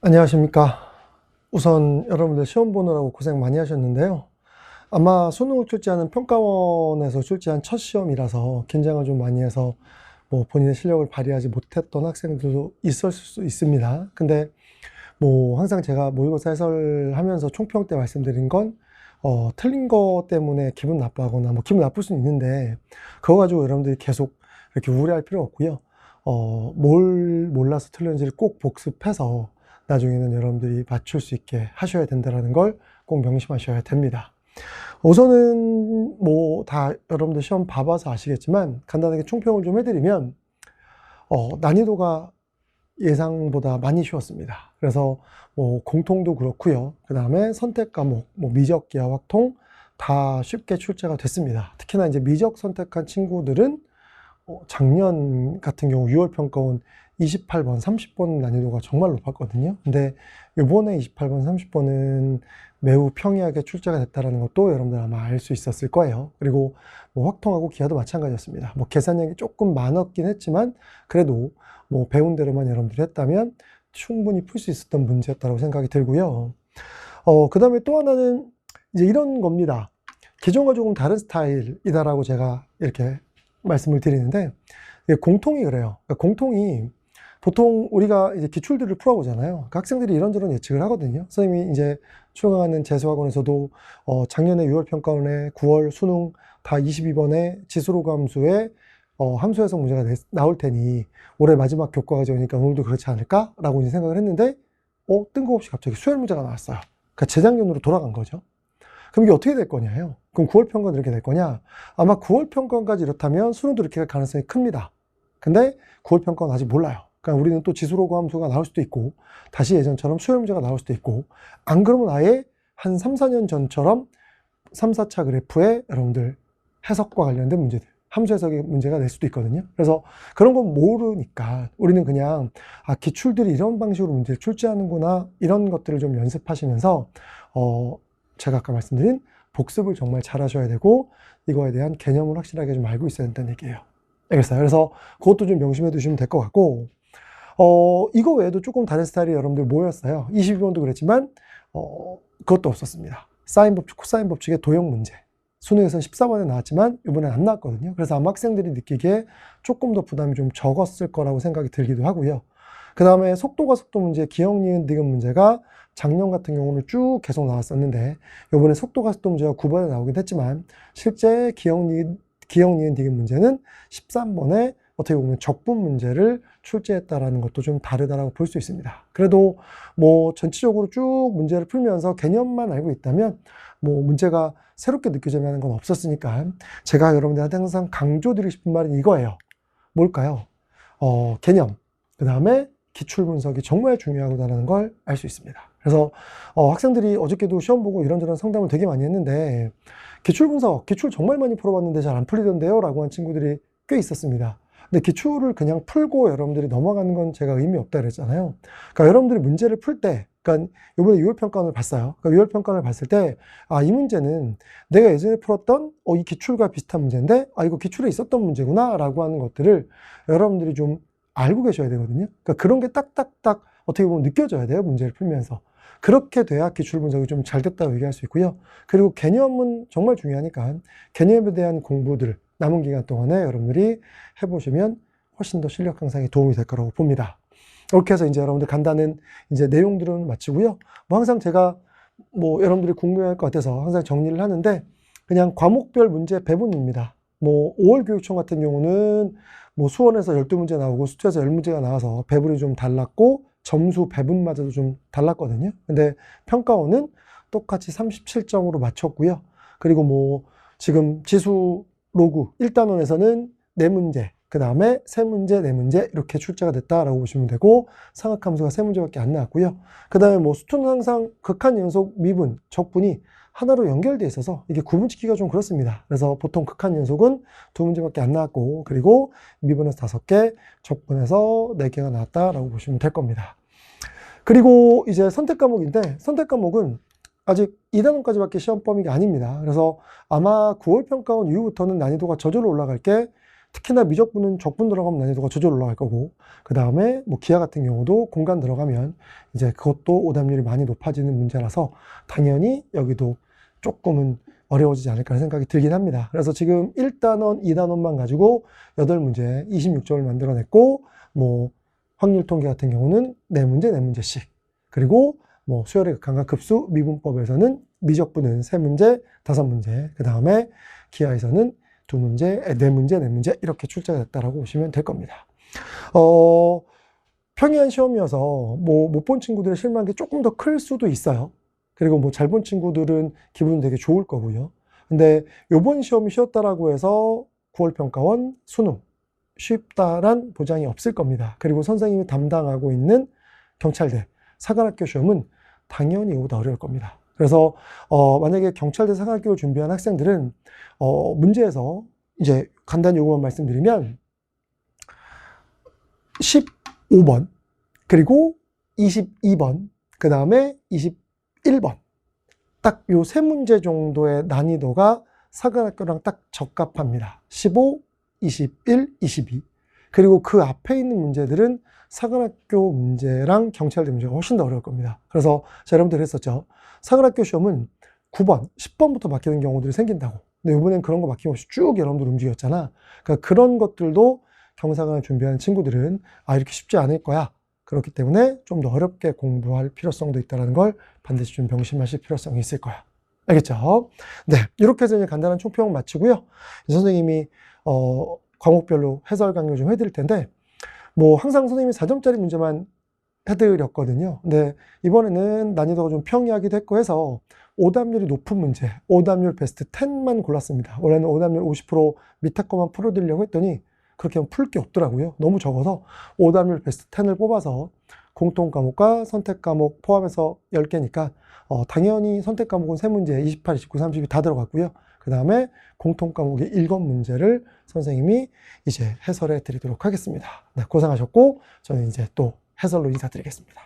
안녕하십니까. 우선 여러분들 시험 보느라고 고생 많이 하셨는데요. 아마 수능을 출제하는 평가원에서 출제한 첫 시험이라서 긴장을 좀 많이 해서 본인의 실력을 발휘하지 못했던 학생들도 있을 수 있습니다. 근데 항상 제가 모의고사 해설하면서 총평 때 말씀드린 건 틀린 거 때문에 기분 나빠하거나 기분 나쁠 수는 있는데 그거 가지고 여러분들이 계속 이렇게 우울해할 필요 없고요. 뭘 몰라서 틀렸는지를 꼭 복습해서 나중에는 여러분들이 맞출 수 있게 하셔야 된다는 걸 꼭 명심하셔야 됩니다. 우선은 다 여러분들 시험 봐봐서 아시겠지만 간단하게 총평을 좀 해드리면 난이도가 예상보다 많이 쉬웠습니다. 그래서 공통도 그렇고요. 그 다음에 선택 과목, 미적, 기하, 확통 다 쉽게 출제가 됐습니다. 특히나 이제 미적 선택한 친구들은 작년 같은 경우 6월 평가원 28번, 30번 난이도가 정말 높았거든요. 근데 이번에 28번, 30번은 매우 평이하게 출제가 됐다는 것도 여러분들 아마 알 수 있었을 거예요. 그리고 확통하고 기하도 마찬가지였습니다. 계산량이 조금 많았긴 했지만 그래도 배운 대로만 여러분들이 했다면 충분히 풀 수 있었던 문제였다고 생각이 들고요. 그 다음에 또 하나는 이제 이런 겁니다. 기존과 조금 다른 스타일이다라고 제가 이렇게 말씀을 드리는데 공통이 그래요. 그러니까 공통이 보통 우리가 이제 기출들을 풀어보잖아요. 그러니까 학생들이 이런저런 예측을 하거든요. 선생님이 이제 출강하는 재수학원에서도 작년에 6월 평가원에 9월 수능 다 22번에 지수로그 함수에 함수 해석 문제가 나올 테니 올해 마지막 교과 과정이니까 오늘도 그렇지 않을까라고 이제 생각을 했는데 뜬금없이 갑자기 수열 문제가 나왔어요. 그러니까 재작년으로 돌아간 거죠. 그럼 이게 어떻게 될 거냐요? 그럼 9월 평가는 이렇게 될 거냐? 아마 9월 평가까지 이렇다면 수능도 이렇게 갈 가능성이 큽니다. 근데 9월 평가는 아직 몰라요. 그러니까 우리는 또 지수로그 함수가 나올 수도 있고 다시 예전처럼 수열 문제가 나올 수도 있고 안 그러면 아예 한 3, 4년 전처럼 3, 4차 그래프에 여러분들 해석과 관련된 문제들 함수 해석의 문제가 될 수도 있거든요. 그래서 그런 건 모르니까 우리는 그냥 기출들이 이런 방식으로 문제를 출제하는구나 이런 것들을 좀 연습하시면서 제가 아까 말씀드린 복습을 정말 잘 하셔야 되고 이거에 대한 개념을 확실하게 좀 알고 있어야 된다는 얘기예요. 알겠어요? 그래서 그것도 좀 명심해 두시면 될 것 같고 이거 외에도 조금 다른 스타일이 여러분들 모였어요. 22번도 그랬지만 그것도 없었습니다. 사인 법칙, 코사인 법칙의 도형 문제. 수능에서는 14번에 나왔지만 이번엔 안 나왔거든요. 그래서 아마 학생들이 느끼기에 조금 더 부담이 좀 적었을 거라고 생각이 들기도 하고요. 그 다음에 속도가 속도 문제, 기억, 니은, 디귿 문제가 작년 같은 경우는 쭉 계속 나왔었는데 이번에 속도가 속도 문제가 9번에 나오긴 했지만 실제 기억, 니은, 디귿 문제는 13번에 어떻게 보면 적분 문제를 출제했다라는 것도 좀 다르다라고 볼 수 있습니다. 그래도 전체적으로 쭉 문제를 풀면서 개념만 알고 있다면 문제가 새롭게 느껴지는 하는 건 없었으니까 제가 여러분들한테 항상 강조드리고 싶은 말은 이거예요. 뭘까요? 개념, 그 다음에 기출 분석이 정말 중요하다는 걸 알 수 있습니다. 그래서 학생들이 어저께도 시험 보고 이런저런 상담을 되게 많이 했는데 기출 분석, 기출 정말 많이 풀어봤는데 잘 안 풀리던데요? 라고 한 친구들이 꽤 있었습니다. 근데 기출을 그냥 풀고 여러분들이 넘어가는 건 제가 의미 없다 그랬잖아요. 그러니까 여러분들이 문제를 풀 때, 그러니까 이번에 6월 평가원을 봤어요. 그러니까 6월 평가원을 봤을 때, 이 문제는 내가 예전에 풀었던 이 기출과 비슷한 문제인데, 이거 기출에 있었던 문제구나, 라고 하는 것들을 여러분들이 좀 알고 계셔야 되거든요. 그러니까 그런 게 딱딱딱 어떻게 보면 느껴져야 돼요. 문제를 풀면서. 그렇게 돼야 기출 분석이 좀 잘 됐다고 얘기할 수 있고요. 그리고 개념은 정말 중요하니까 개념에 대한 공부들 남은 기간 동안에 여러분들이 해보시면 훨씬 더 실력 향상에 도움이 될 거라고 봅니다. 이렇게 해서 이제 여러분들 간단한 이제 내용들은 마치고요. 항상 제가 여러분들이 궁금해할 것 같아서 항상 정리를 하는데 그냥 과목별 문제 배분입니다. 5월 교육청 같은 경우는 수원에서 12문제 나오고 수투에서 10문제가 나와서 배분이 좀 달랐고 점수 배분마저도 좀 달랐거든요. 근데 평가원은 똑같이 37점으로 맞췄고요. 그리고 지금 지수 로그 1단원에서는 4문제, 그 다음에 3문제, 4문제 이렇게 출제가 됐다라고 보시면 되고 상학함수가 3문제밖에 안 나왔고요. 그 다음에 수투는 항상 극한 연속 미분, 적분이 하나로 연결되어 있어서 이게 구분짓기가 좀 그렇습니다. 그래서 보통 극한 연속은 2문제밖에 안 나왔고 그리고 미분에서 5개, 적분에서 4개가 나왔다라고 보시면 될 겁니다. 그리고 이제 선택 과목인데 선택 과목은 아직 2단원까지밖에 시험 범위가 아닙니다. 그래서 아마 9월 평가원 이후부터는 난이도가 저절로 올라갈 게 특히나 미적분은 적분 들어가면 난이도가 저절로 올라갈 거고, 그 다음에 뭐 기하 같은 경우도 공간 들어가면 이제 그것도 오답률이 많이 높아지는 문제라서 당연히 여기도 조금은 어려워지지 않을까 하는 생각이 들긴 합니다. 그래서 지금 1단원, 2단원만 가지고 8문제 26점을 만들어냈고, 뭐 확률 통계 같은 경우는 4문제, 4문제씩. 그리고 뭐 수열의 극한과 급수, 미분법에서는 미적분은 3문제, 5문제. 그 다음에 기하에서는 2문제, 4문제, 4문제 이렇게 출제가 됐다라고 보시면 될 겁니다. 평이한 시험이어서 뭐 못 본 친구들의 실망이 조금 더 클 수도 있어요. 그리고 뭐 잘 본 친구들은 기분 되게 좋을 거고요. 근데 요번 시험이 쉬웠다라고 해서 9월 평가원 수능 쉽다란 보장이 없을 겁니다. 그리고 선생님이 담당하고 있는 경찰대 사관학교 시험은 당연히 이거보다 어려울 겁니다. 그래서 만약에 경찰대 사관학교를 준비한 학생들은 문제에서 이제 간단히 요것만 말씀드리면 15번 그리고 22번 그 다음에 21번 딱 요 세 문제 정도의 난이도가 사관학교랑 딱 적합합니다. 15, 21, 22. 그리고 그 앞에 있는 문제들은 사관학교 문제랑 경찰대 문제가 훨씬 더 어려울 겁니다. 그래서 제가 여러분들 그랬었죠. 사관학교 시험은 9번, 10번부터 바뀌는 경우들이 생긴다고. 근데 이번엔 그런 거 막힘없이 쭉 여러분들 움직였잖아. 그러니까 그런 것들도 경사관을 준비하는 친구들은 이렇게 쉽지 않을 거야. 그렇기 때문에 좀 더 어렵게 공부할 필요성도 있다는 걸 반드시 좀 명심하실 필요성이 있을 거야. 알겠죠? 네, 이렇게 해서 이제 간단한 총평 마치고요. 선생님이 과목별로 해설 강의 좀 해드릴 텐데, 뭐 항상 선생님이 4점짜리 문제만 해드렸거든요. 근데 이번에는 난이도가 좀 평이하기도 했고 해서 오답률이 높은 문제, 오답률 베스트 10만 골랐습니다. 원래는 오답률 50% 밑에 것만 풀어드리려고 했더니 그렇게 하면 풀 게 없더라고요. 너무 적어서 오답률 베스트 10을 뽑아서 공통 과목과 선택 과목 포함해서 10개니까 당연히 선택 과목은 3문제, 28, 29, 32 다 들어갔고요. 그 다음에 공통 과목의 7문제를 선생님이 이제 해설해 드리도록 하겠습니다. 네, 고생하셨고 저는 이제 또 해설로 인사드리겠습니다.